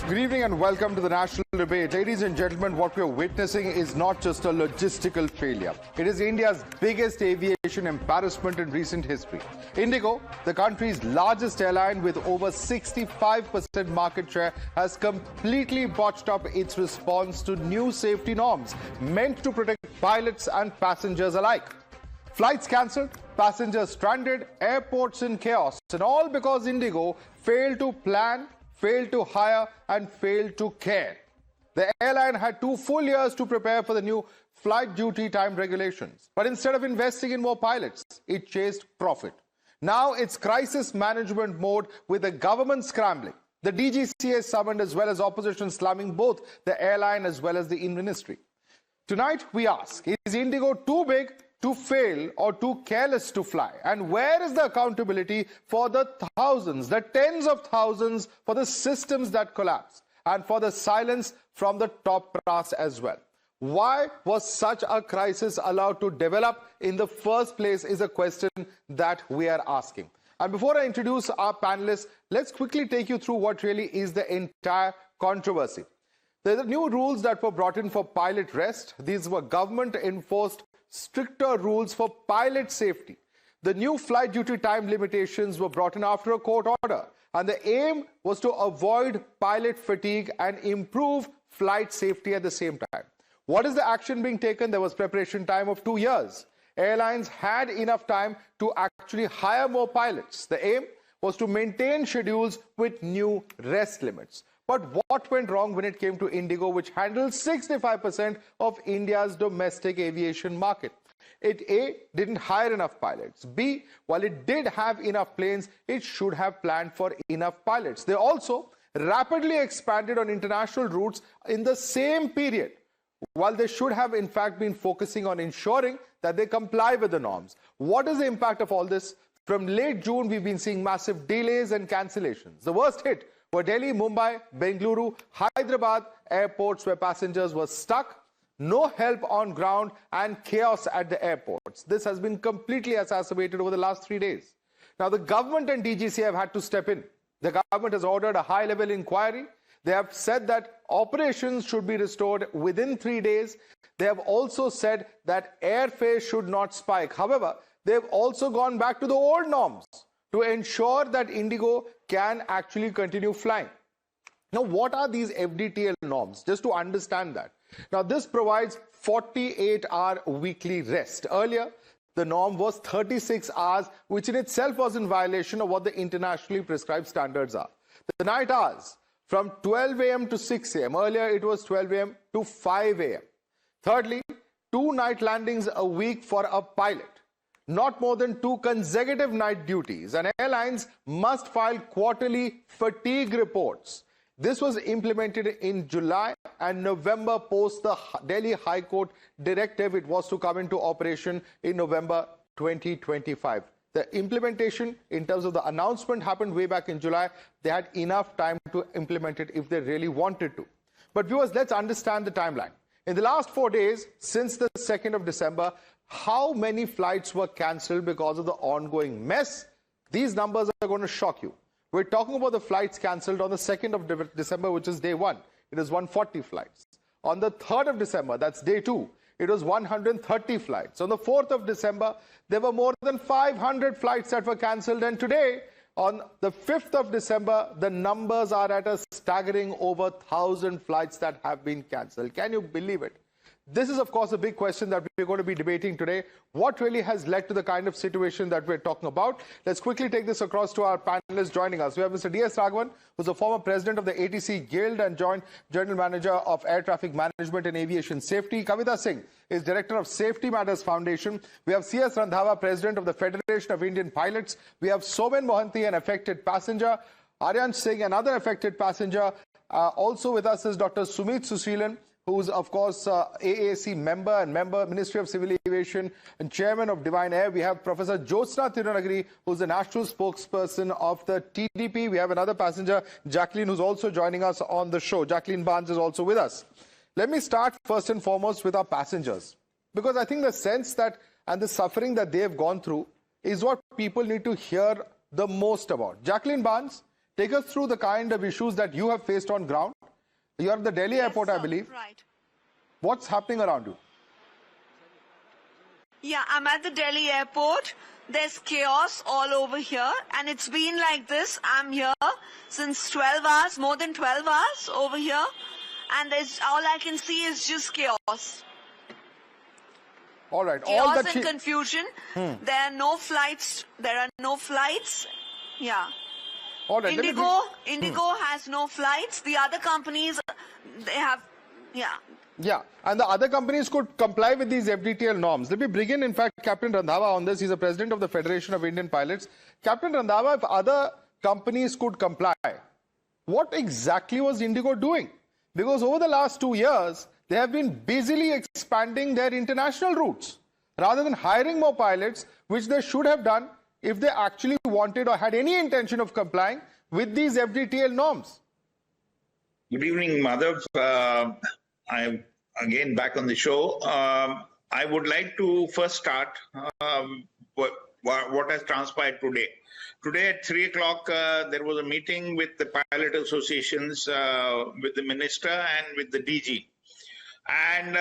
Good evening and welcome to the national debate. Ladies and gentlemen, what we are witnessing is not just a logistical failure. It is India's biggest aviation embarrassment in recent history. IndiGo, the country's largest airline with over 65% market share, has completely botched up its response to new safety norms meant to protect pilots and passengers alike. Flights cancelled, passengers stranded, airports in chaos, and all because IndiGo failed to plan, failed to hire, and failed to care. The airline had 2 full years to prepare for the new flight duty time regulations. But instead of investing in more pilots, it chased profit. Now it's crisis management mode with the government scrambling. The DGCA summoned as well as opposition slamming both the airline as well as the ministry. Tonight we ask, is IndiGo too big to fail or too careless to fly? And where is the accountability for the thousands, the tens of thousands, for the systems that collapse and for the silence from the top brass as well? Why was such a crisis allowed to develop in the first place is a question that we are asking. And before I introduce our panelists, let's quickly take you through what really is the entire controversy. There are new rules that were brought in for pilot rest. These were government-enforced stricter rules for pilot safety. The new flight duty time limitations were brought in after a court order, and the aim was to avoid pilot fatigue and improve flight safety at the same time. What is the action being taken? There was preparation time of 2 years. Airlines had enough time to actually hire more pilots. The aim was to maintain schedules with new rest limits. But what went wrong when it came to IndiGo, which handles 65% of India's domestic aviation market? It A, didn't hire enough pilots. B, while it did have enough planes, it should have planned for enough pilots. They also rapidly expanded on international routes in the same period, while they should have in fact been focusing on ensuring that they comply with the norms. What is the impact of all this? From late June, we've been seeing massive delays and cancellations. The worst hit were Delhi, Mumbai, Bengaluru, Hyderabad airports where passengers were stuck, no help on ground, and chaos at the airports. This has been completely exacerbated over the last 3 days. Now, the government and DGCA have had to step in. The government has ordered a high-level inquiry. They have said that operations should be restored within 3 days. They have also said that airfares should not spike. However, they've also gone back to the old norms to ensure that IndiGo can actually continue flying. Now, what are these FDTL norms? Just to understand that. Now, this provides 48-hour weekly rest. Earlier, the norm was 36 hours, which in itself was in violation of what the internationally prescribed standards are. The night hours, from 12 a.m. to 6 a.m. Earlier, it was 12 a.m. to 5 a.m. Thirdly, 2 night landings a week for a pilot. Not more than 2 consecutive night duties, and airlines must file quarterly fatigue reports. This was implemented in July and November post the Delhi High Court directive. It was to come into operation in November 2025. The implementation in terms of the announcement happened way back in July. They had enough time to implement it if they really wanted to. But viewers, let's understand the timeline. In the last 4 days, since the 2nd of December, how many flights were cancelled because of the ongoing mess? These numbers are going to shock you. We're talking about the flights cancelled on the 2nd of December, which is day 1. It is 140 flights. On the 3rd of December, that's day 2, it was 130 flights. On the 4th of December, there were more than 500 flights that were cancelled. And today, on the 5th of December, the numbers are at a staggering over 1,000 flights that have been cancelled. Can you believe it? This is, of course, a big question that we're going to be debating today. What really has led to the kind of situation that we're talking about? Let's quickly take this across to our panelists joining us. We have Mr. D.S. Raghavan, who's the former president of the ATC Guild and joint general manager of Air Traffic Management and Aviation Safety. Kavita Singh is director of Safety Matters Foundation. We have C.S. Randhawa, president of the Federation of Indian Pilots. We have Somen Mohanty, an affected passenger. Aryan Singh, another affected passenger. Also with us is Dr. Sumit Susilan, who's, of course, AAC member and Ministry of Civil Aviation and chairman of Divine Air. We have Professor Jyotsna Tirunagari, who's the national spokesperson of the TDP. We have another passenger, Jacqueline, who's also joining us on the show. Jacqueline Barnes is also with us. Let me start first and foremost with our passengers, because I think the sense that and the suffering that they have gone through is what people need to hear the most about. Jacqueline Barnes, take us through the kind of issues that you have faced on ground You're at the Delhi airport, I believe. Right. What's happening around you? Yeah, I'm at the Delhi airport. There's chaos all over here, and it's been like this. I'm here since 12 hours, more than 12 hours over here, and all I can see is just chaos. All right. Chaos and confusion. There are no flights. Yeah. All right. IndiGo has no flights. The other companies, they have, yeah. Yeah, and the other companies could comply with these FDTL norms. Let me bring in fact, Captain Randhawa on this. He's the president of the Federation of Indian Pilots. Captain Randhawa, if other companies could comply, what exactly was IndiGo doing? Because over the last 2 years, they have been busily expanding their international routes rather than hiring more pilots, which they should have done if they actually wanted or had any intention of complying with these FDTL norms. Good evening, Madhav. I'm again back on the show. I would like to first start what has transpired today. Today at 3 o'clock, there was a meeting with the pilot associations, with the minister and with the DG. And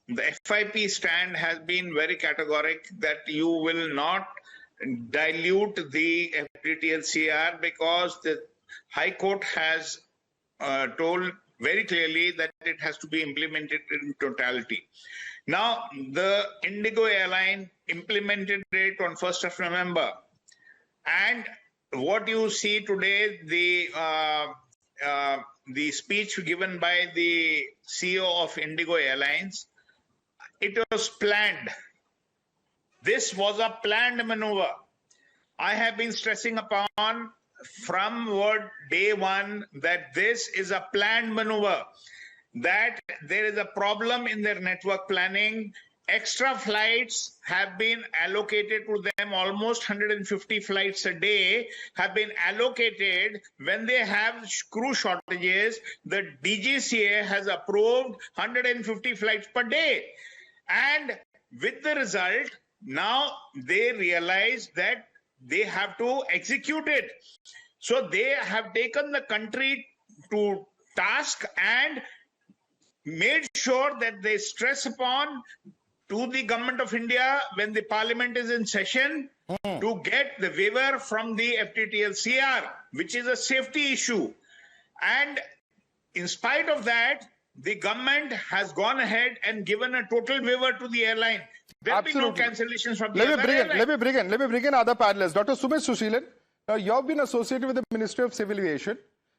the FIP stand has been very categoric that you will not dilute the FDTL CR because the High Court has told very clearly that it has to be implemented in totality. Now, the IndiGo Airline implemented it on 1st of November. And what you see today, the speech given by the CEO of IndiGo Airlines, it was planned. This was a planned maneuver. I have been stressing upon from day one that this is a planned maneuver, that there is a problem in their network planning. Extra flights have been allocated to them, almost 150 flights a day have been allocated when they have crew shortages. The DGCA has approved 150 flights per day. And with the result, now they realize that they have to execute it. So they have taken the country to task and made sure that they stress upon to the government of India when the parliament is in session to get the waiver from the FDTL CR, which is a safety issue. And in spite of that, the government has gone ahead and given a total waiver to the airline. There will be no cancellations from the airline. Let me bring in other panelists. Dr. Sumit Sushilan, now you've been associated with the Ministry of Civil Aviation.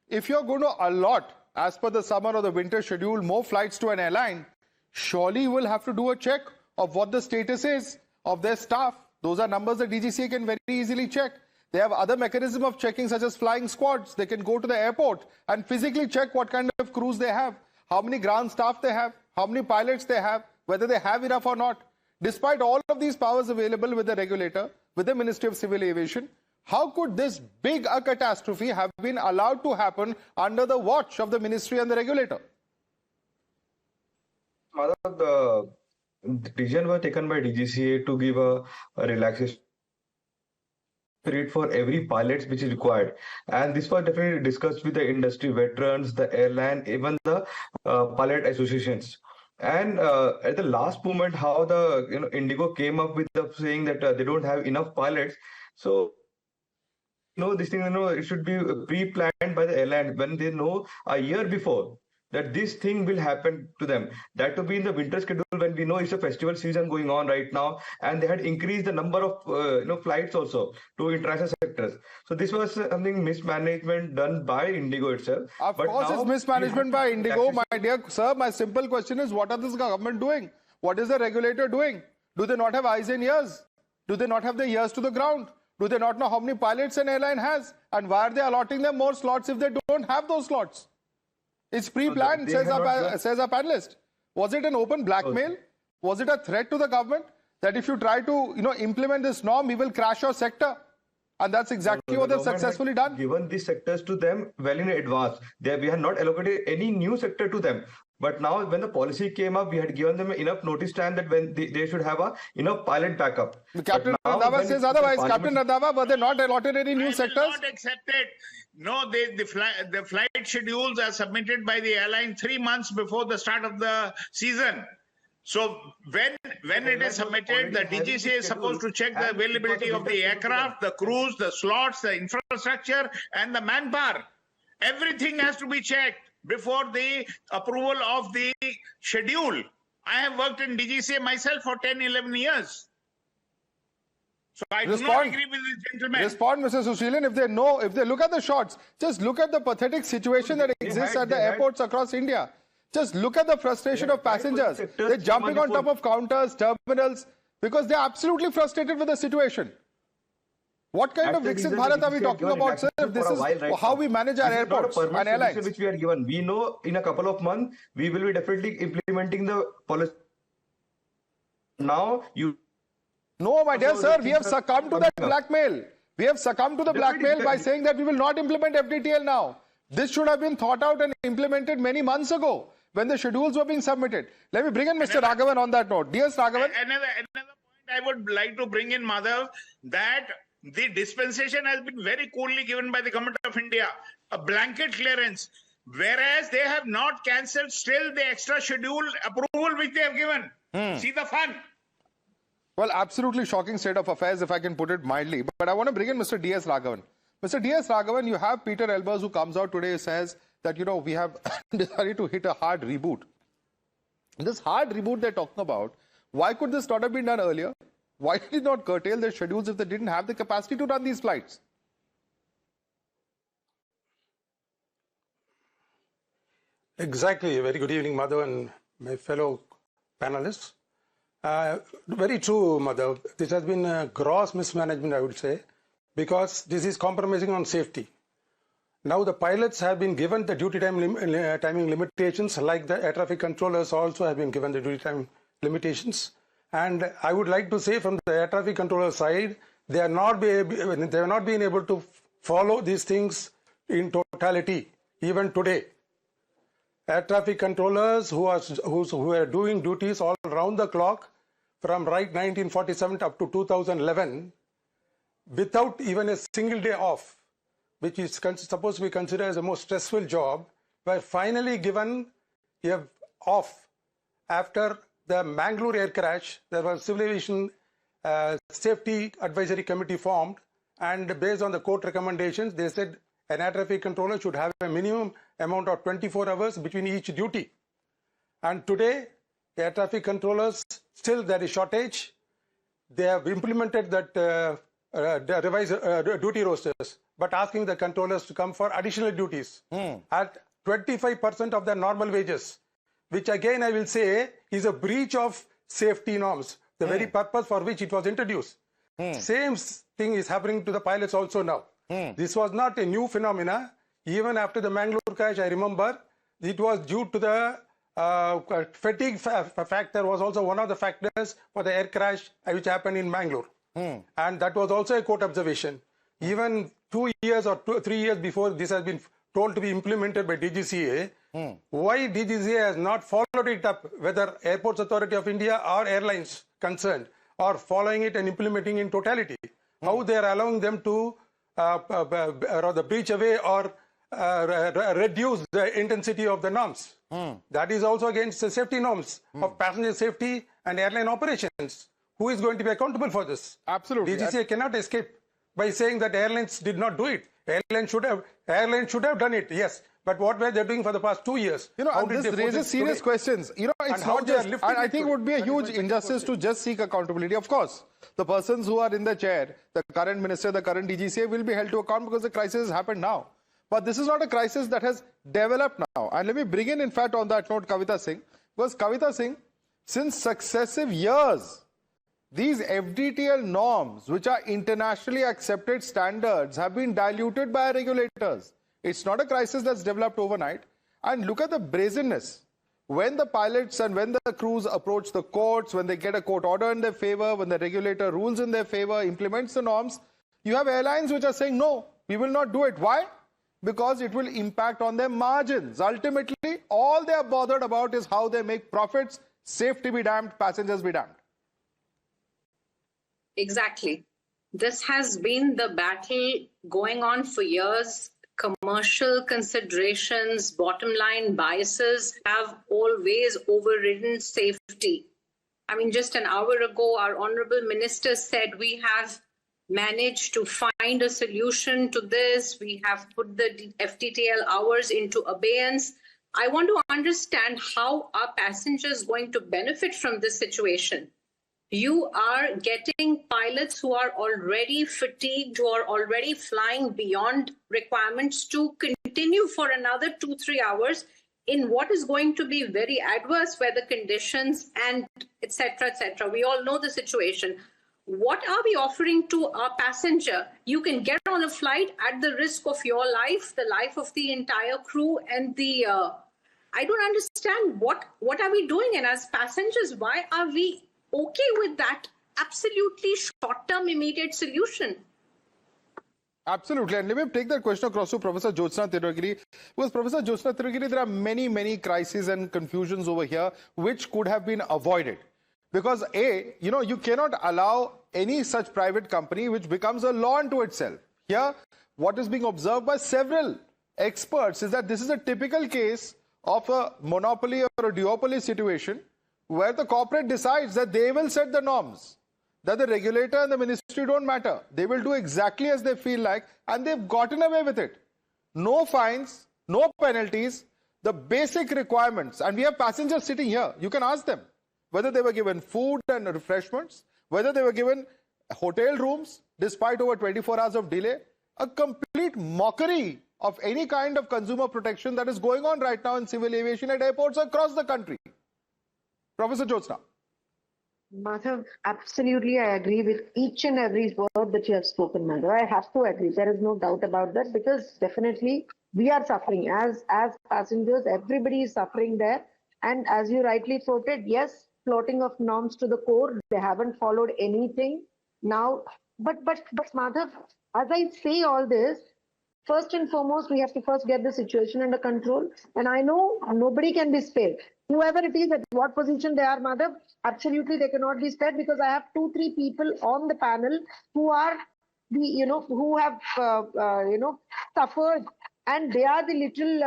If you're going to allot, as per the summer or the winter schedule, more flights to an airline, surely you will have to do a check of what the status is of their staff. Those are numbers the DGCA can very easily check. They have other mechanism of checking, such as flying squads. They can go to the airport and physically check what kind of crews they have, how many ground staff they have, how many pilots they have, whether they have enough or not. Despite all of these powers available with the regulator, with the Ministry of Civil Aviation, how could this big a catastrophe have been allowed to happen under the watch of the ministry and the regulator? The decision was taken by DGCA to give a relaxation period for every pilot which is required, and this was definitely discussed with the industry veterans, the airline, even the pilot associations. And at the last moment, how the IndiGo came up with saying that they don't have enough pilots. So this thing, it should be pre-planned by the airline when they know a year before that this thing will happen to them. That to be in the winter schedule when we know it's a festival season going on right now, and they had increased the number of flights also to international sectors. So this was something mismanagement done by IndiGo itself. Of course, it's mismanagement by IndiGo, my dear sir. My simple question is, what are this government doing? What is the regulator doing? Do they not have eyes and ears? Do they not have the ears to the ground? Do they not know how many pilots an airline has? And why are they allotting them more slots if they don't have those slots? It's pre-planned, says our panelist. Was it an open blackmail? Was it a threat to the government that if you try to implement this norm, we will crash your sector? And that's exactly what they've successfully done. Given these sectors to them well in advance. We have not allocated any new sector to them. But now when the policy came up, we had given them enough notice time that when they should have enough pilot backup. Captain Randhawa says otherwise. Captain Randhawa, were they not allotted any new sectors? Not accepted. No, the flight schedules are submitted by the airline 3 months before the start of the season. So when it is submitted, the DGCA is supposed to check the availability of the aircraft, the crews, the slots, the infrastructure, and the manpower. Everything has to be checked before the approval of the schedule. I have worked in DGCA myself for 10, 11 years. So I do not agree with this gentleman. Respond, Mr. Sushilin. If they look at the shots, just look at the pathetic situation that exists at the airports across India. Just look at the frustration of passengers. They're jumping on top of counters, terminals, because they're absolutely frustrated with the situation. What kind of Viksit Bharat are we talking about, sir? If this is how we manage our airports and airlines. Which we are given. We know in a couple of months, we will be definitely implementing the policy. Now, No, my dear sir, we have succumbed to that blackmail. We have succumbed to the blackmail by saying that we will not implement FDTL now. This should have been thought out and implemented many months ago when the schedules were being submitted. Let me bring in Mr. Raghavan on that note. Dear Raghavan. Another point I would like to bring in, Madhav, that the dispensation has been very coolly given by the government of India, a blanket clearance, whereas they have not cancelled still the extra schedule approval which they have given. See the fun. Well, absolutely shocking state of affairs, if I can put it mildly. But I want to bring in Mr. D.S. Raghavan. Mr. D.S. Raghavan, you have Peter Elbers who comes out today and says that, we have decided to hit a hard reboot. This hard reboot they're talking about, why could this not have been done earlier? Why did it not curtail their schedules if they didn't have the capacity to run these flights? Exactly. Very good evening, Madhav and my fellow panelists. Very true, Madhav. This has been a gross mismanagement, I would say, because this is compromising on safety. Now the pilots have been given the duty timing limitations, like the air traffic controllers also have been given the duty time limitations. And I would like to say from the air traffic controller side, they have not been able to follow these things in totality, even today. Air traffic controllers who are doing duties all around the clock from right 1947 up to 2011, without even a single day off, which is supposed to be considered as the most stressful job, were finally given off after the Mangalore air crash. There was Civil Aviation Safety Advisory Committee formed, and based on the court recommendations, they said an air traffic controller should have a minimum amount of 24 hours between each duty. And today, air traffic controllers, still there is shortage. They have implemented that revised duty rosters, but asking the controllers to come for additional duties at 25% of their normal wages, which again I will say is a breach of safety norms, the very purpose for which it was introduced. Same thing is happening to the pilots also now. This was not a new phenomena. Even after the Mangalore crash, I remember it was due to the fatigue factor was also one of the factors for the air crash which happened in Mangalore. And that was also a court observation. Even 2 years or 3 years before this has been told to be implemented by DGCA, why DGCA has not followed it up, whether Airports Authority of India or airlines concerned, or following it and implementing in totality? How they are allowing them to rather breach away or reduce the intensity of the norms. That is also against the safety norms of passenger safety and airline operations. Who is going to be accountable for this? Absolutely. DGCA cannot escape by saying that airlines did not do it. Airlines should have done it, yes. But what were they doing for the past 2 years? This raises serious questions. It's not just, I think it would be a huge injustice to just seek accountability. Of course, the persons who are in the chair, the current minister, the current DGCA will be held to account because the crisis has happened now. But this is not a crisis that has developed now. And let me bring in fact, on that note, Kavita Singh. Because Kavita Singh, since successive years, these FDTL norms, which are internationally accepted standards, have been diluted by regulators. It's not a crisis that's developed overnight. And look at the brazenness. When the pilots and when the crews approach the courts, when they get a court order in their favor, when the regulator rules in their favor, implements the norms, you have airlines which are saying, no, we will not do it. Why? because it will impact on their margins. Ultimately, all they are bothered about is how they make profits. Safety be damned, passengers be damned. Exactly. This has been the battle going on for years. Commercial considerations, bottom line biases have always overridden safety. I mean, just an hour ago, our Honorable Minister said we have managed to find a solution to this. We have put the FTTL hours into abeyance. I want to understand how are passengers going to benefit from this situation? You are getting pilots who are already fatigued, who are already flying beyond requirements to continue for another 2-3 hours in what is going to be very adverse weather conditions and etc. etc. We all know the situation. What are we offering to our passenger? You can get on a flight at the risk of your life, the life of the entire crew, and the I don't understand what are we doing? And as passengers, why are we okay with that absolutely short-term immediate solution? Absolutely. And let me take that question across to Professor Jyotsna Tirugiri. Because Professor Jyotsna Tirugiri, there are many crises and confusions over here which could have been avoided. Because A, you cannot allow any such private company which becomes a law unto itself. Here, what is being observed by several experts is that this is a typical case of a monopoly or a duopoly situation where the corporate decides that they will set the norms, that the regulator and the ministry don't matter. They will do exactly as they feel like, and they've gotten away with it. No fines, no penalties, the basic requirements. And we have passengers sitting here. You can ask them whether they were given food and refreshments, whether they were given hotel rooms despite over 24 hours of delay. A complete mockery of any kind of consumer protection that is going on right now in civil aviation at airports across the country. Professor Jyotsna. Madhav, absolutely, I agree with each and every word that you have spoken, Madhav. I have to agree. There is no doubt about that, because definitely we are suffering as passengers. Everybody is suffering there. And as you rightly quoted, yes, floating of norms to the core. They haven't followed anything now. But Madhav, as I say all this, first and foremost, we have to first get the situation under control. And I know nobody can be spared. Whoever it is, at what position they are, Madhav, absolutely they cannot be spared, because I have 2-3 people on the panel who are who have suffered, and they are the little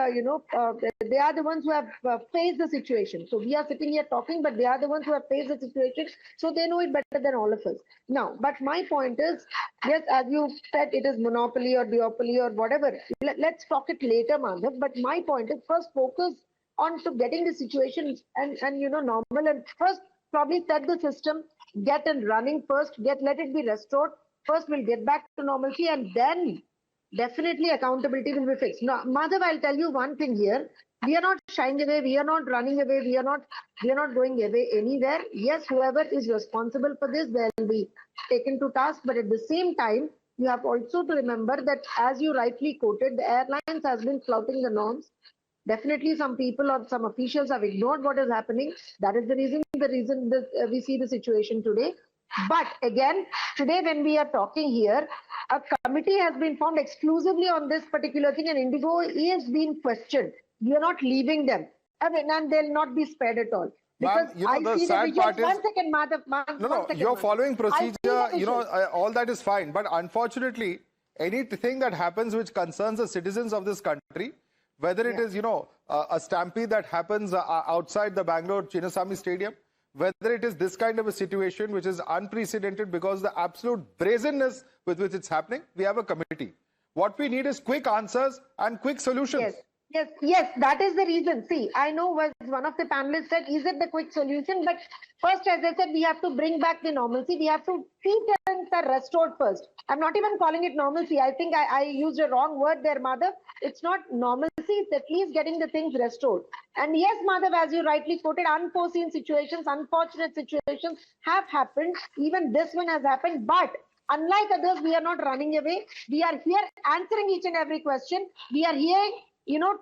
they are the ones who have faced the situation. So we are sitting here talking, but they are the ones who have faced the situation, so they know it better than all of us. Now, but my point is, yes, as you said, it is monopoly or duopoly or whatever. Let's talk it later, Madhav. But my point is, first focus on to getting the situation and normal, and first probably set the system, get it running first, let it be restored. First we'll get back to normalcy, and then definitely accountability will be fixed. Now, Madhav, I'll tell you one thing here. We are not shying away, we are not running away, we are not going away anywhere. Yes, whoever is responsible for this, they'll be taken to task, but at the same time, you have also to remember that, as you rightly quoted, the airlines has been flouting the norms. Definitely some people or some officials have ignored what is happening. That is the reason that we see the situation today. But again, today when we are talking here, a committee has been formed exclusively on this particular thing, and IndiGo is being questioned. We are not leaving them. I mean, and they'll not be spared at all. Because the sad part is... One second, Madhav. No, you're following procedure, all that is fine. But unfortunately, anything that happens which concerns the citizens of this country, whether it is, a stampede that happens outside the Bangalore Chinnaswamy Stadium, whether it is this kind of a situation which is unprecedented because the absolute brazenness with which it's happening, we have a committee. What we need is quick answers and quick solutions. Yes, that is the reason. See, I know what one of the panelists said, is it the quick solution? But first, as I said, we have to bring back the normalcy. We have to see things are restored first. I'm not even calling it normalcy. I think I used a wrong word there, Madhav. It's not normalcy, it's at least getting the things restored. And yes, Madhav, as you rightly quoted, unforeseen situations, unfortunate situations have happened. Even this one has happened. But unlike others, we are not running away. We are here answering each and every question. We are here,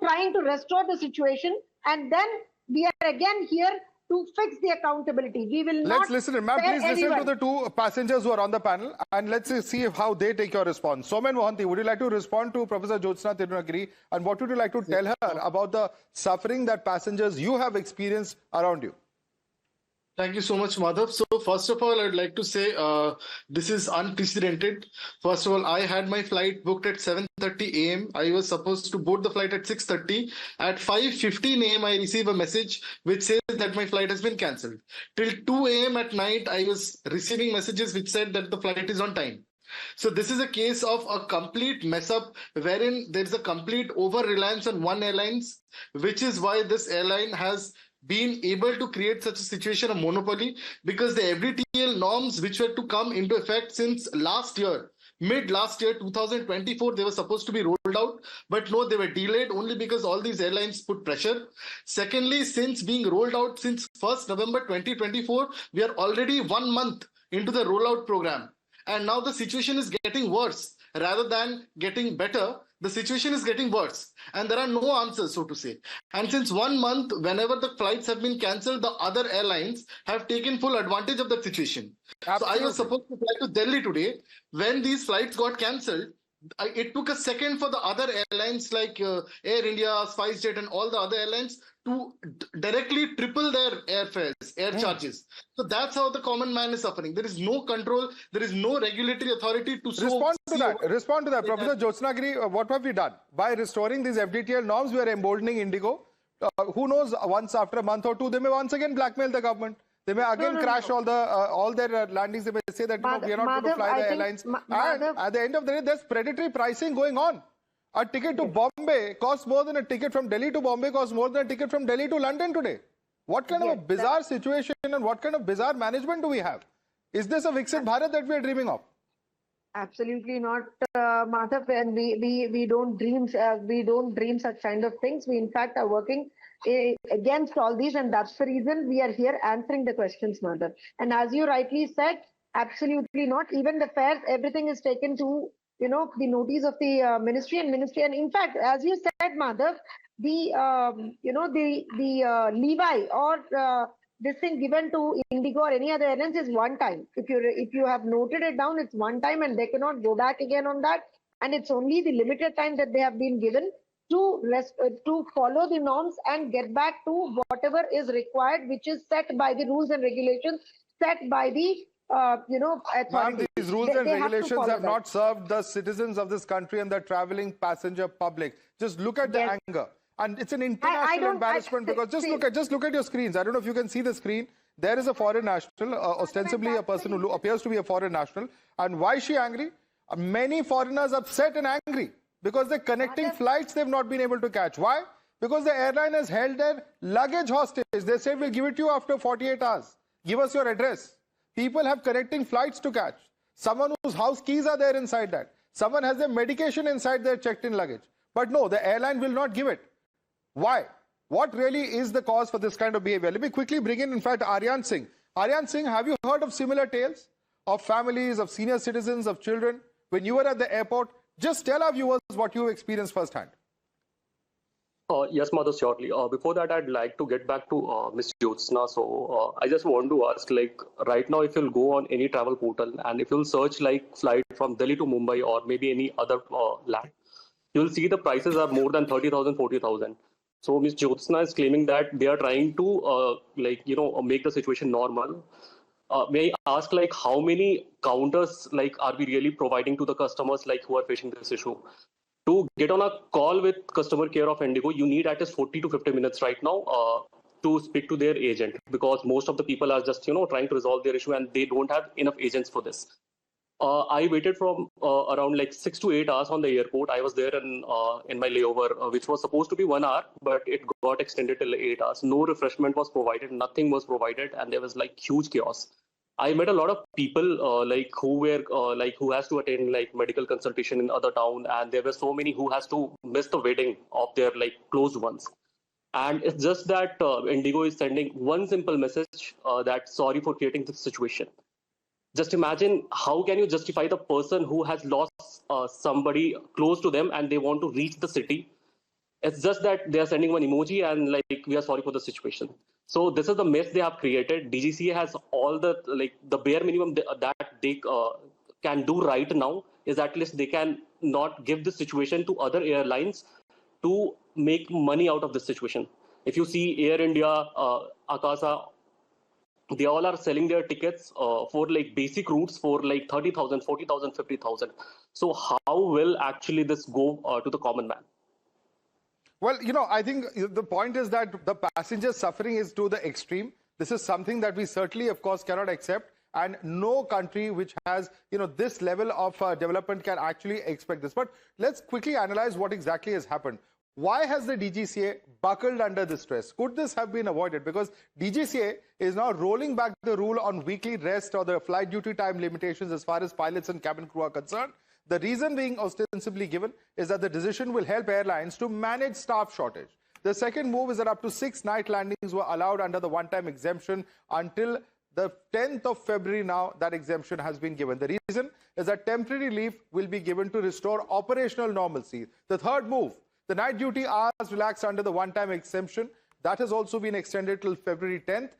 trying to restore the situation. And then we are again here to fix the accountability. We will Let's not listen. Ma'am, spare please listen to anyone. the two passengers who are on the panel and let's see how they take your response. Somen Mohanty, would you like to respond to Professor Jyotsna Tirunagiri and what would you like to tell her about the suffering that passengers you have experienced around you? Thank you so much, Madhav. So first of all, I'd like to say this is unprecedented. First of all, I had my flight booked at 7:30 a.m. I was supposed to board the flight at 6:30. At 5:15 a.m., I received a message which says that my flight has been cancelled. Till 2 a.m. at night, I was receiving messages which said that the flight is on time. So this is a case of a complete mess up wherein there is a complete over-reliance on one airlines, which is why this airline has been able to create such a situation of monopoly, because the FDTL norms which were to come into effect since last year, mid last year, 2024, they were supposed to be rolled out, but no, they were delayed only because all these airlines put pressure. Secondly, since being rolled out since 1st November 2024, we are already 1 month into the rollout program. And now the situation is getting worse rather than getting better. The situation is getting worse and there are no answers, so to say. And since 1 month, whenever the flights have been cancelled, the other airlines have taken full advantage of that situation. Absolutely. So I was supposed to fly to Delhi today. When these flights got cancelled, it took a second for the other airlines like Air India, SpiceJet and all the other airlines to directly triple their airfares, air charges. So that's how the common man is suffering. There is no control. There is no regulatory authority to respond to that. Professor Jyotsnagiri, what have we done? By restoring these FDTL norms, we are emboldening IndiGo. Who knows, once after a month or two, they may once again blackmail the government. They may again crash all their landings. They may say that we are not going to fly the airlines. And at the end of the day, there's predatory pricing going on. A ticket to Bombay costs more than a ticket from Delhi to Bombay costs more than a ticket from Delhi to London today. What kind of a bizarre situation and what kind of bizarre management do we have? Is this a Viksit Bharat that we are dreaming of? Absolutely not, Madhav. And we don't dream such kind of things. We in fact are working against all these, and that's the reason we are here answering the questions, Madhav. And as you rightly said, absolutely not. Even the fares, everything is taken to the notice of the ministry. And in fact, as you said, Madhav, the levy or this thing given to IndiGo or any other airlines is one time. If you have noted it down, it's one time and they cannot go back again on that. And it's only the limited time that they have been given to follow the norms and get back to whatever is required, which is set by the rules and regulations set by the authority. These rules and regulations have not served the citizens of this country and the traveling passenger public. Just look at the anger. And it's an international embarrassment because just look at your screens. I don't know if you can see the screen. There is a foreign national, ostensibly a person who appears to be a foreign national. And why is she angry? Many foreigners upset and angry because the connecting flights they've not been able to catch. Why? Because the airline has held their luggage hostage. They said, we'll give it to you after 48 hours. Give us your address. People have connecting flights to catch. Someone whose house keys are there inside that. Someone has their medication inside their checked-in luggage. But no, the airline will not give it. Why? What really is the cause for this kind of behavior? Let me quickly bring in fact, Aryan Singh. Aryan Singh, have you heard of similar tales of families, of senior citizens, of children? When you were at the airport, just tell our viewers what you experienced firsthand. Yes, Mother, shortly. Before that, I'd like to get back to Ms. Jyotsna. So I just want to ask, right now, if you'll go on any travel portal and if you'll search flight from Delhi to Mumbai or maybe any other land, you'll see the prices are more than 30,000, 40,000. So Ms. Jyotsna is claiming that they are trying to, make the situation normal. May I ask, how many counters, are we really providing to the customers, who are facing this issue? To get on a call with customer care of IndiGo, you need at least 40 to 50 minutes right now to speak to their agent, because most of the people are just, trying to resolve their issue and they don't have enough agents for this. I waited from around 6 to 8 hours on the airport. I was there in my layover, which was supposed to be 1 hour, but it got extended till 8 hours. No refreshment was provided, nothing was provided, and there was huge chaos. I met a lot of people who has to attend medical consultation in other town, and there were so many who has to miss the wedding of their closed ones. And it's just that IndiGo is sending one simple message that sorry for creating this situation. Just imagine, how can you justify the person who has lost somebody close to them and they want to reach the city? It's just that they are sending one emoji and we are sorry for the situation. So this is the mess they have created. DGCA has all the the bare minimum that they can do right now is at least they can not give this situation to other airlines to make money out of this situation. If you see Air India, Akasa, they all are selling their tickets for basic routes for 30,000, 40,000, 50,000. So how will actually this go to the common man? Well, I think the point is that the passenger suffering is to the extreme. This is something that we certainly, of course, cannot accept. And no country which has, this level of development can actually expect this. But let's quickly analyze what exactly has happened. Why has the DGCA buckled under this stress? Could this have been avoided? Because DGCA is now rolling back the rule on weekly rest or the flight duty time limitations as far as pilots and cabin crew are concerned. The reason being ostensibly given is that the decision will help airlines to manage staff shortage. The second move is that up to 6 night landings were allowed under the one-time exemption until the 10th of February now. That exemption has been given. The reason is that temporary leave will be given to restore operational normalcy. The third move, the night duty hours relaxed under the one-time exemption. That has also been extended till February 10th.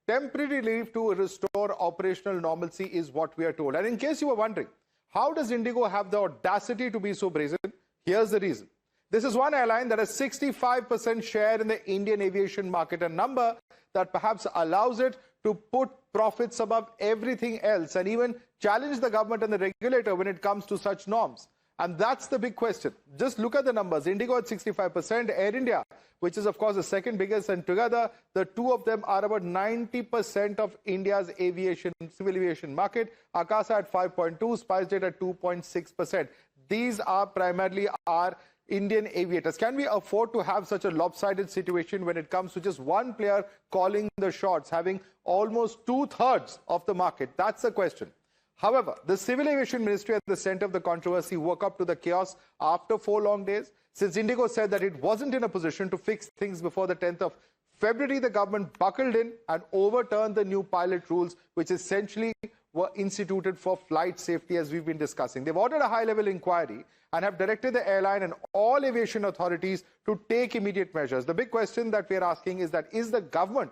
Temporary leave to restore operational normalcy is what we are told. And in case you were wondering, how does IndiGo have the audacity to be so brazen? Here's the reason. This is one airline that has 65% share in the Indian aviation market, a number that perhaps allows it to put profits above everything else and even challenge the government and the regulator when it comes to such norms. And that's the big question. Just look at the numbers. IndiGo at 65%, Air India, which is of course the second biggest, and together the two of them are about 90% of India's civil aviation market. Akasa at 5.2, SpiceJet at 2.6%. These are primarily our Indian aviators. Can we afford to have such a lopsided situation when it comes to just one player calling the shots, having almost 2/3 of the market? That's the question. However, the Civil Aviation Ministry at the center of the controversy woke up to the chaos after 4 long days. Since IndiGo said that it wasn't in a position to fix things before the 10th of February, the government buckled in and overturned the new pilot rules, which essentially were instituted for flight safety, as we've been discussing. They've ordered a high-level inquiry and have directed the airline and all aviation authorities to take immediate measures. The big question that we're asking is that, is the government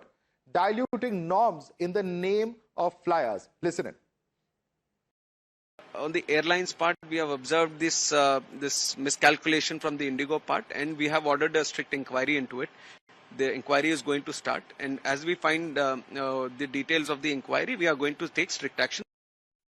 diluting norms in the name of flyers? Listen in. On the airlines part, we have observed this miscalculation from the IndiGo part, and we have ordered a strict inquiry into it. The inquiry is going to start, and as we find the details of the inquiry, we are going to take strict action.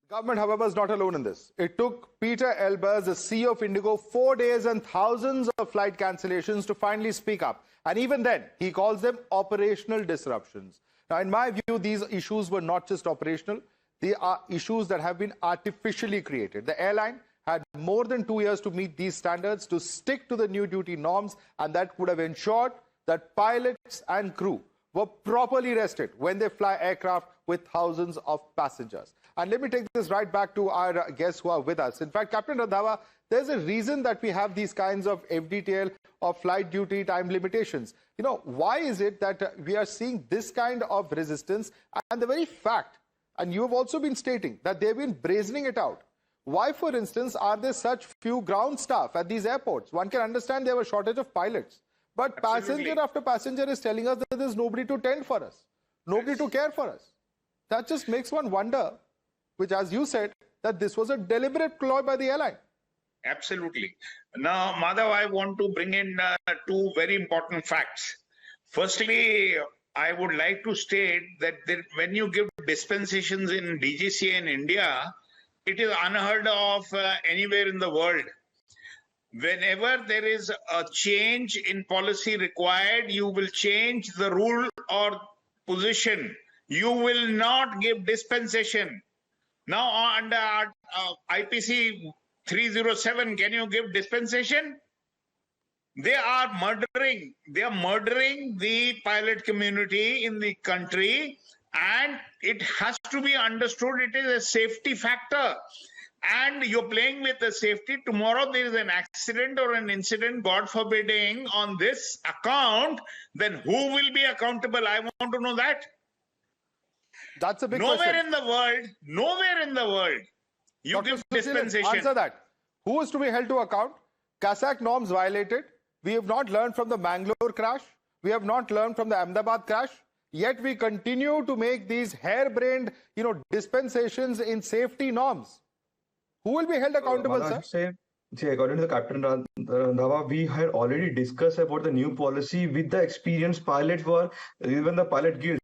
The government, however, is not alone in this. It took Peter Elbers, the CEO of IndiGo, 4 days and thousands of flight cancellations to finally speak up. And even then, he calls them operational disruptions. Now, in my view, these issues were not just operational. They are issues that have been artificially created. The airline had more than 2 years to meet these standards, to stick to the new duty norms, and that would have ensured that pilots and crew were properly rested when they fly aircraft with thousands of passengers. And let me take this right back to our guests who are with us. In fact, Captain Randhawa, there's a reason that we have these kinds of FDTL or flight duty time limitations. Why is it that we are seeing this kind of resistance? And the very fact, and you have also been stating that they've been brazening it out. Why, for instance, are there such few ground staff at these airports? One can understand there was a shortage of pilots. But Absolutely. Passenger after passenger is telling us that there's nobody to tend for us, nobody to care for us. That just makes one wonder, which, as you said, that this was a deliberate ploy by the airline. Absolutely. Now, Madhav, I want to bring in 2 very important facts. Firstly, I would like to state that when you give dispensations in DGCA in India, it is unheard of anywhere in the world. Whenever there is a change in policy required, you will change the rule or position. You will not give dispensation. Now, under IPC 307, can you give dispensation? They are murdering the pilot community in the country, and it has to be understood it is a safety factor. And you're playing with the safety. Tomorrow there is an accident or an incident, God forbidding, on this account, then who will be accountable? I want to know that. That's a big Nowhere question. Nowhere in the world, you Dr. give Sushil, dispensation. answer that. Who is to be held to account? CASAC norms violated. We have not learned from the Mangalore crash. We have not learned from the Ahmedabad crash. Yet we continue to make these harebrained, dispensations in safety norms. Who will be held accountable, sir? See, according to the Captain Randhawa, we had already discussed about the new policy with the experienced pilots were even the pilot guilds.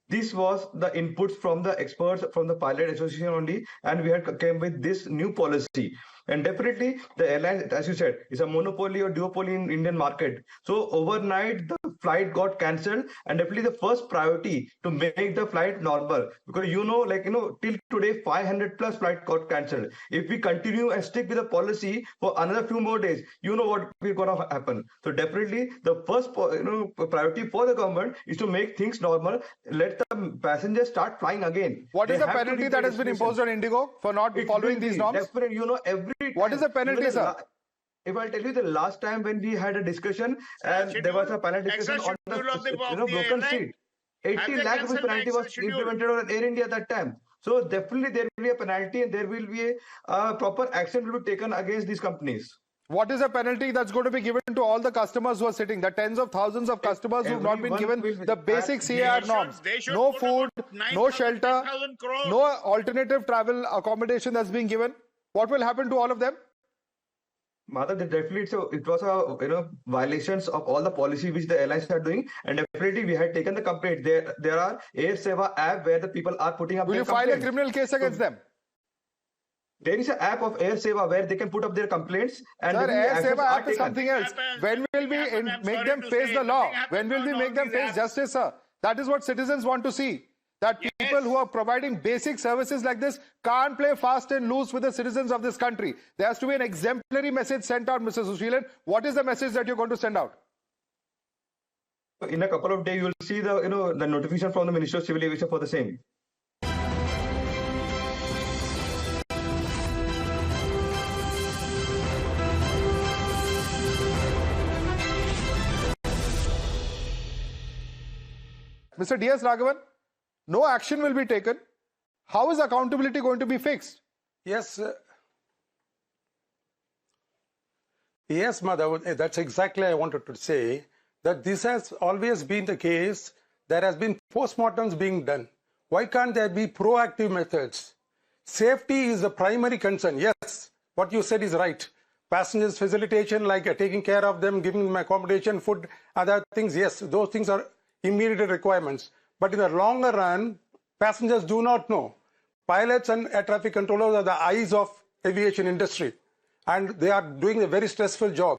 This was the inputs from the experts from the pilot association only, and we had came with this new policy. And definitely the airline, as you said, is a monopoly or duopoly in Indian market. So overnight the flight got cancelled, and definitely the first priority to make the flight normal, because till today 500 plus flight got cancelled. If we continue and stick with the policy for another few more days, you know what will gonna happen. So definitely the first priority for the government is to make things normal. Let the passengers start flying again. What is the penalty that has been imposed on IndiGo for not following these norms? What is the penalty, sir? If I'll tell you the last time when we had a discussion and there was a panel discussion on the broken seat, 80 lakh rupees penalty was implemented on Air India at that time. So definitely there will be a penalty and there will be a proper action will be taken against these companies. What is the penalty that's going to be given to all the customers who are sitting, the tens of thousands of customers who have not been given the basic CAR norms? No food, no shelter, no alternative travel accommodation that's being given. What will happen to all of them? Mother, definitely it was a violations of all the policy which the airlines are doing, and definitely we had taken the complaint. There are Air Seva app where the people are putting up. Will you file a criminal case against them? There is an app of Air Seva where they can put up their complaints. And sir, Air Seva app is something else. When will we make them face the law? When will we make them face justice, sir? That is what citizens want to see. That people who are providing basic services like this can't play fast and loose with the citizens of this country. There has to be an exemplary message sent out, Mr. Sushilan. What is the message that you're going to send out? In a couple of days, you will see the notification from the Ministry of Civil Aviation for the same. Mr. D.S. Raghavan, no action will be taken. How is accountability going to be fixed? Yes. Yes, Madhav, that's exactly I wanted to say, that this has always been the case. There has been postmortems being done. Why can't there be proactive methods? Safety is the primary concern. Yes, what you said is right. Passengers facilitation, like taking care of them, giving them accommodation, food, other things, yes, those things are immediate requirements. But in the longer run, passengers do not know. Pilots and air traffic controllers are the eyes of aviation industry, and they are doing a very stressful job.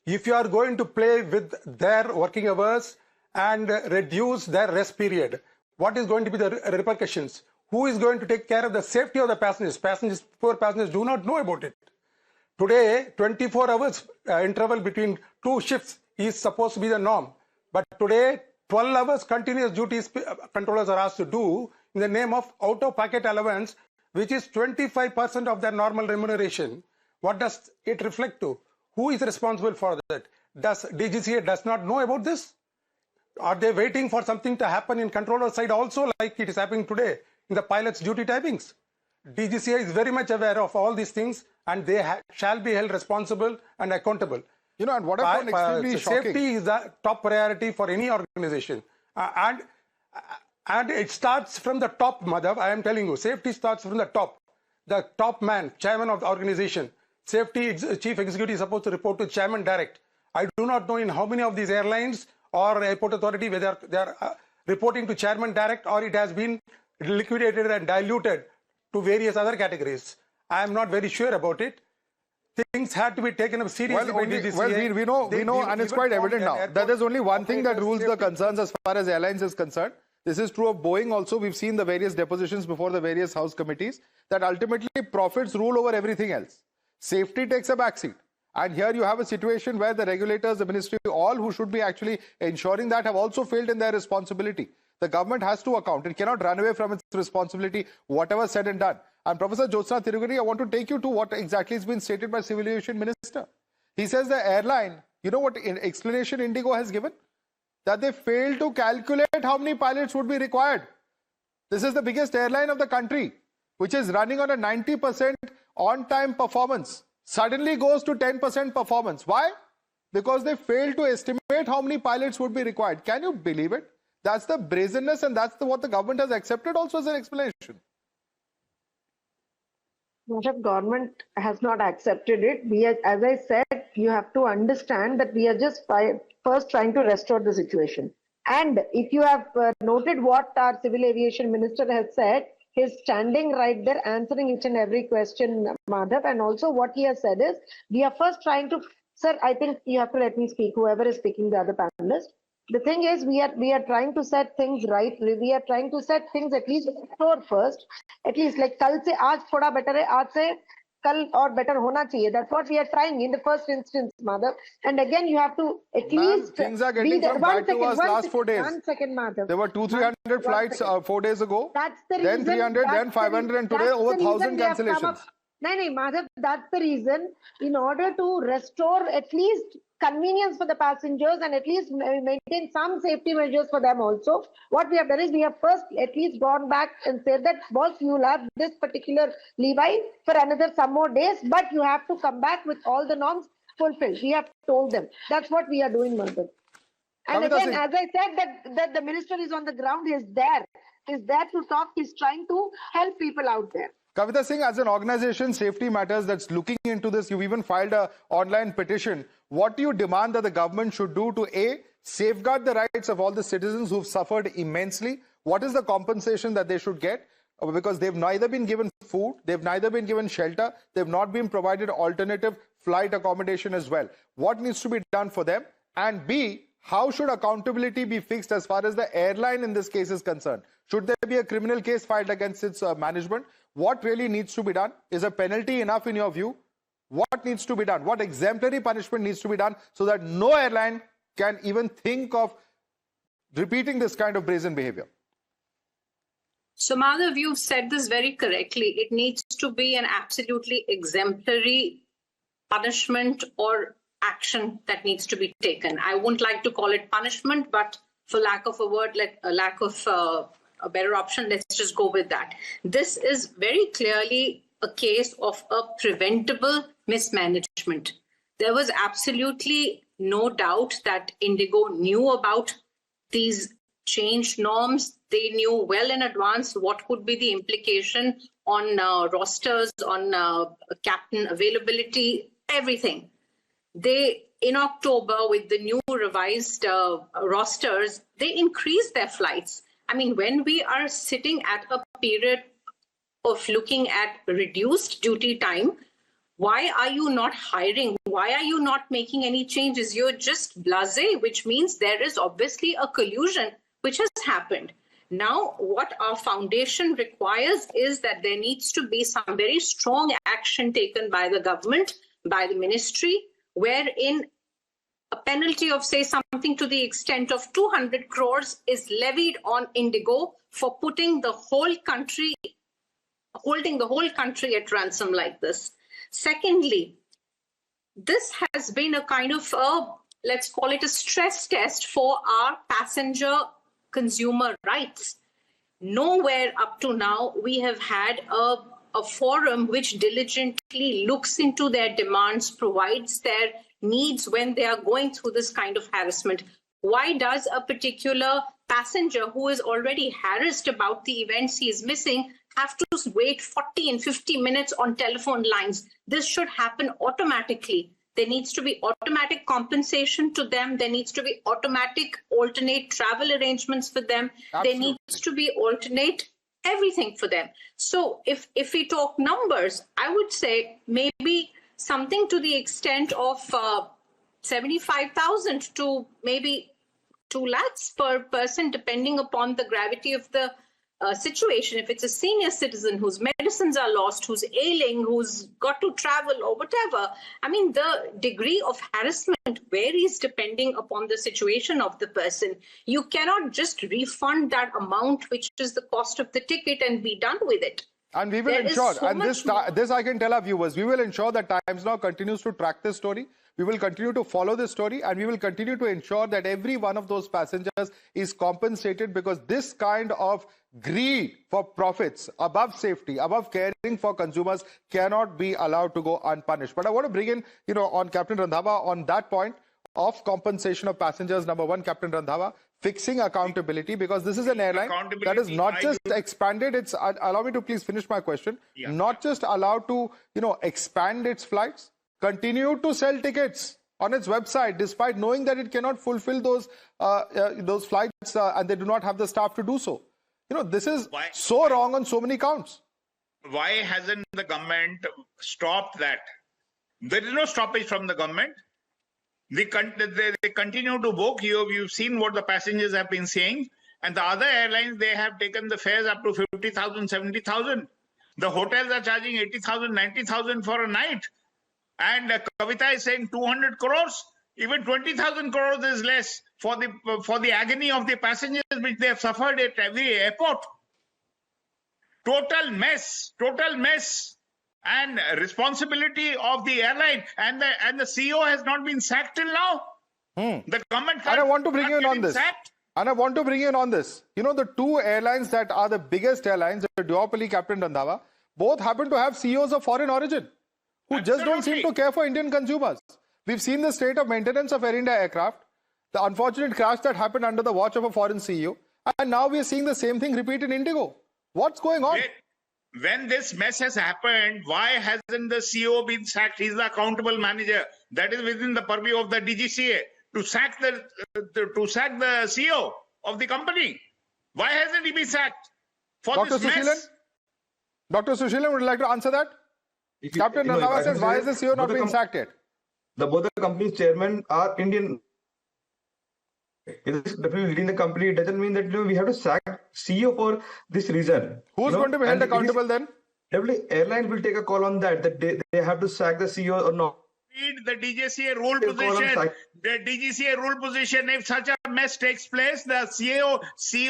If you are going to play with their working hours and reduce their rest period, what is going to be the repercussions? Who is going to take care of the safety of the passengers? Poor passengers do not know about it. Today, 24 hours interval between two shifts is supposed to be the norm. But today, 12 hours continuous duties controllers are asked to do in the name of out-of-pocket allowance, which is 25% of their normal remuneration. What does it reflect to? Who is responsible for that? Does DGCA does not know about this? Are they waiting for something to happen in controller side also, like it is happening today in the pilot's duty timings? DGCA is very much aware of all these things, and they shall be held responsible and accountable. And what I found extremely shocking. Safety is the top priority for any organization. And it starts from the top, Madhav. I am telling you, safety starts from the top. The top man, chairman of the organization. Safety chief executive is supposed to report to chairman direct. I do not know in how many of these airlines or airport authority whether they are reporting to chairman direct or it has been liquidated and diluted to various other categories. I am not very sure about it. Things had to be taken up seriously by DGCA. We know, and it's quite evident now that there's only one thing that rules the concerns as far as airlines is concerned. This is true of Boeing also. We've seen the various depositions before the various House committees that ultimately profits rule over everything else. Safety takes a backseat. And here you have a situation where the regulators, the ministry, all who should be actually ensuring that have also failed in their responsibility. The government has to account. It cannot run away from its responsibility, whatever said and done. And Professor Jyotsna Tiruguri, I want to take you to what exactly has been stated by Civil Aviation Minister. He says the airline, you know what explanation IndiGo has given? That they failed to calculate how many pilots would be required. This is the biggest airline of the country, which is running on a 90% on-time performance. Suddenly goes to 10% performance. Why? Because they failed to estimate how many pilots would be required. Can you believe it? That's the brazenness, and that's what the government has accepted also as an explanation. The government has not accepted it. As I said, you have to understand that we are just first trying to restore the situation. And if you have noted what our civil aviation minister has said, he's standing right there answering each and every question, Madhav. And also what he has said is, we are first trying to, sir, I think you have to let me speak, whoever is speaking, the other panelist. The thing is, we are trying to set things right. We are trying to set things at least restore first. At least like kal se aaj thoda better hai, aaj se kal aur better hona chahiye. That's what we are trying in the first instance, Madhav. And again, you have to at least things are getting from bad to worse last 4 days. 1 second, Madhav. There were 200-300 flights 4 days ago. That's the then reason. 300, then 500, and today over 1,000 cancellations. No, Madhav, that's the reason. In order to restore at least convenience for the passengers and at least maintain some safety measures for them also, what we have done is we have first at least gone back and said that, boss, you will have this particular levy for another some more days, but you have to come back with all the norms fulfilled. We have told them. That's what we are doing, Madhav. And again, as I said, that the minister is on the ground, he's there. He's there to talk. He's trying to help people out there. Kavita Singh, as an organization, Safety Matters, that's looking into this, you've even filed an online petition. What do you demand that the government should do to A, safeguard the rights of all the citizens who've suffered immensely? What is the compensation that they should get? Because they've neither been given food, they've neither been given shelter, they've not been provided alternative flight accommodation as well. What needs to be done for them? And B, how should accountability be fixed as far as the airline in this case is concerned? Should there be a criminal case filed against its management? What really needs to be done? Is a penalty enough in your view? What needs to be done? What exemplary punishment needs to be done so that no airline can even think of repeating this kind of brazen behavior? So, Madhav, you've said this very correctly. It needs to be an absolutely exemplary punishment or action that needs to be taken. I wouldn't like to call it punishment, but for lack of a word, lack of a better option, let's just go with that. This is very clearly a case of a preventable mismanagement. There was absolutely no doubt that IndiGo knew about these changed norms. They knew well in advance what would be the implication on rosters, on captain availability, everything. In October, with the new revised rosters, they increased their flights. I mean, when we are sitting at a period of looking at reduced duty time, why are you not hiring? Why are you not making any changes? You're just blasé, which means there is obviously a collusion which has happened. Now, what our foundation requires is that there needs to be some very strong action taken by the government, by the ministry, wherein a penalty of, say, something to the extent of 200 crores is levied on IndiGo for putting the whole country, holding the whole country at ransom like this. Secondly, this has been a kind of, let's call it a stress test for our passenger consumer rights. Nowhere up to now we have had a forum which diligently looks into their demands, provides their needs when they are going through this kind of harassment. Why does a particular passenger who is already harassed about the events he is missing have to wait 40 and 50 minutes on telephone lines? This should happen automatically. There needs to be automatic compensation to them. There needs to be automatic alternate travel arrangements for them. Absolutely. There needs to be alternate everything for them. So if we talk numbers, I would say maybe something to the extent of 75,000 to maybe 2 lakhs per person, depending upon the gravity of the situation. If it's a senior citizen whose medicines are lost, who's ailing, who's got to travel or whatever, I mean, the degree of harassment varies depending upon the situation of the person. You cannot just refund that amount, which is the cost of the ticket, and be done with it. And we will ensure, and this I can tell our viewers, we will ensure that Times Now continues to track this story. We will continue to follow this story, and we will continue to ensure that every one of those passengers is compensated, because this kind of greed for profits above safety, above caring for consumers, cannot be allowed to go unpunished. But I want to bring in, on Captain Randhawa on that point. of compensation of passengers. Number one, Captain Randhawa, fixing accountability, because this is an airline that is not just expanded. It's allow me to please finish my question. Yeah. Not just allowed to, expand its flights, continue to sell tickets on its website, despite knowing that it cannot fulfill those flights and they do not have the staff to do so. This is so wrong on so many counts. Why hasn't the government stopped that? There is no stoppage from the government. They continue to book. You've seen what the passengers have been saying. And the other airlines, they have taken the fares up to 50,000, 70,000. The hotels are charging 80,000, 90,000 for a night. And Kavita is saying 200 crores. Even 20,000 crores is less for the agony of the passengers which they have suffered at every airport. Total mess. And responsibility of the airline, and the CEO has not been sacked till now. The government and I want to bring you in on this. Sacked. And I want to bring you in on this. The two airlines that are the biggest airlines, the duopoly, Captain Randhawa, both happen to have CEOs of foreign origin who just don't seem to care for Indian consumers. We've seen the state of maintenance of Air India aircraft, the unfortunate crash that happened under the watch of a foreign CEO, and now we are seeing the same thing repeat in IndiGo. What's going on? When this mess has happened, why hasn't the CEO been sacked? He's the accountable manager. That is within the purview of the DGCA to sack the CEO of the company. Why hasn't he been sacked for this mess? Dr. Sushilan, would you like to answer that? Captain Randhawa says, why is the CEO not being sacked yet? Both the company's chairmen are Indian. It is definitely leading the company. It doesn't mean that we have to sack CEO for this reason. Who's going to be held accountable then? Definitely, airlines will take a call on that they have to sack the CEO or not. The DGCA rule position. The DGCA rule position. If such a mess takes place, the CEO, he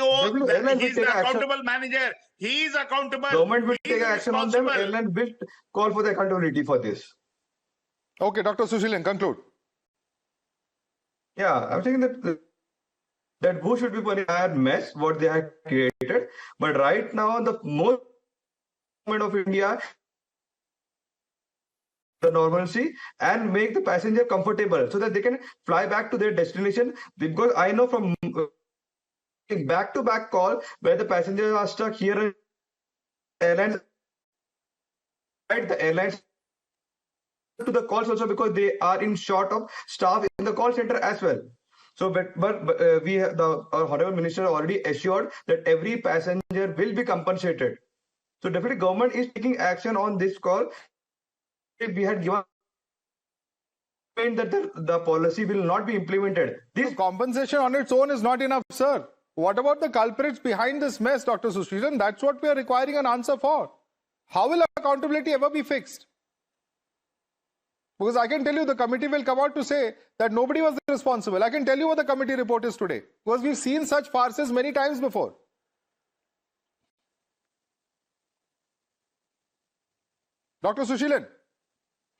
is the accountable manager. He is accountable. Government will take action on them. Airline will call for the accountability for this. Okay, Dr. Sushilan, conclude. Yeah, I'm saying that who should be for the entire mess what they have created. But right now, the most government of India, the normalcy, and make the passenger comfortable so that they can fly back to their destination. Because I know from back-to-back call where the passengers are stuck here in airlines, right? The airlines to the calls also because they are in short of staff in the call center as well. So, but we have our honorable minister already assured that every passenger will be compensated. So definitely government is taking action on this call. If we had given that the policy will not be implemented. This compensation on its own is not enough, sir. What about the culprits behind this mess, Dr. Sushilan? That's what we are requiring an answer for. How will accountability ever be fixed? Because I can tell you the committee will come out to say that nobody was responsible. I can tell you what the committee report is today. Because we've seen such farces many times before. Dr. Sushilan.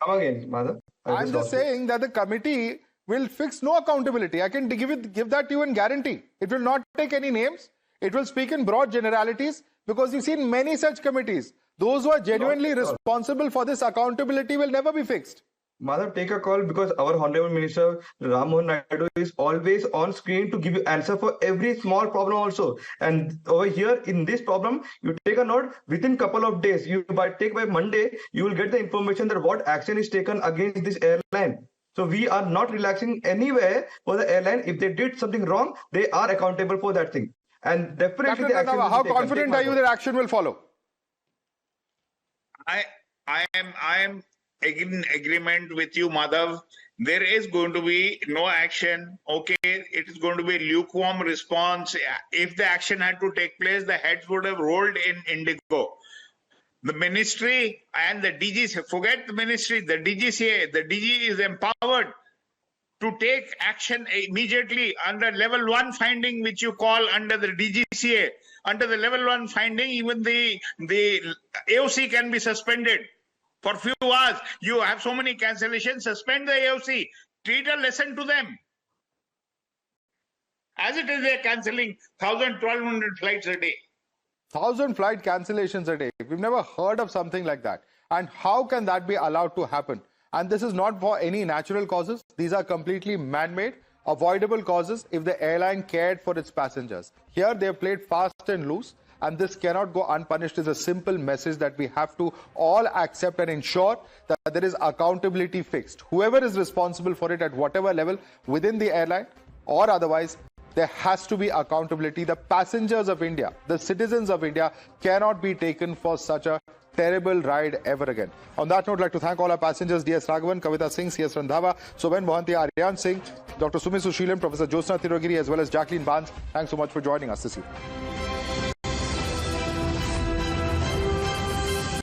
Come again, Madhav. I'm just saying that the committee will fix no accountability. I can give that to you in guarantee. It will not take any names. It will speak in broad generalities because you've seen many such committees. Those who are genuinely responsible for this accountability will never be fixed. Madhav, take a call because our Honorable Minister Ram Mohan Naidu is always on screen to give you answer for every small problem also. And over here in this problem, you take a note within couple of days. By Monday, you will get the information that what action is taken against this airline. So we are not relaxing anywhere for the airline. If they did something wrong, they are accountable for that thing. And definitely Captain Randhawa, how confident are you that action will follow? I am in agreement with you, Madhav. There is going to be no action. Okay, it is going to be a lukewarm response. If the action had to take place, the heads would have rolled in IndiGo. The ministry and the DGCA, forget the ministry, the DGCA, the DG is empowered to take action immediately under level 1 finding, which you call under the DGCA. Under the level 1 finding, even the AOC can be suspended for a few hours. You have so many cancellations, suspend the AOC. Treat a lesson to them. As it is, they're cancelling 1,000, 1,200 flights a day. 1,000 flight cancellations a day. We've never heard of something like that. And how can that be allowed to happen? And this is not for any natural causes. These are completely man-made, avoidable causes if the airline cared for its passengers. Here they have played fast and loose, and this cannot go unpunished. Is a simple message that we have to all accept and ensure that there is accountability fixed. Whoever is responsible for it at whatever level within the airline or otherwise, there has to be accountability. The passengers of India, the citizens of India cannot be taken for such a terrible ride ever again. On that note, I'd like to thank all our passengers, D.S. Raghavan, Kavita Singh, C.S. Randhava, Soben Mohanty, Aryan Singh, Dr. Sumit Sushilan, Professor Josna Tirogiri, as well as Jacqueline Barnes. Thanks so much for joining us this evening.